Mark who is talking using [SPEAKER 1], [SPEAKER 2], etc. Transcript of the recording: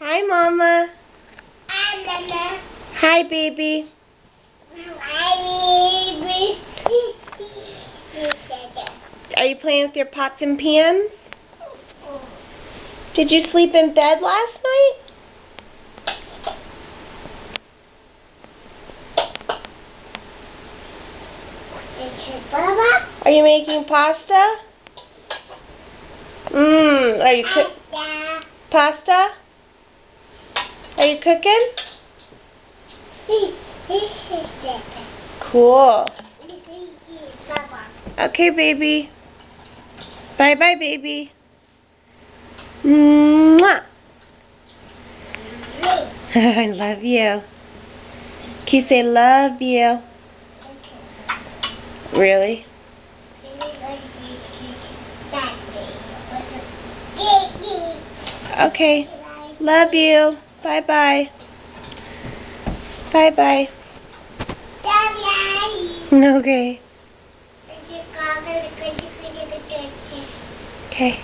[SPEAKER 1] Hi, Mama.
[SPEAKER 2] Hi, Mama.
[SPEAKER 1] Hi, baby.
[SPEAKER 2] Hi, baby.
[SPEAKER 1] Are you playing with your pots and pans? Did you sleep in bed last night?
[SPEAKER 2] Baba.
[SPEAKER 1] Are you making pasta? Are you pasta? Are you cooking? Cool. Okay, baby. Bye-bye, baby. Mwah. I love you. Can you say love you? Really? Okay. Love you. Bye-bye. Bye-bye. Okay. Okay.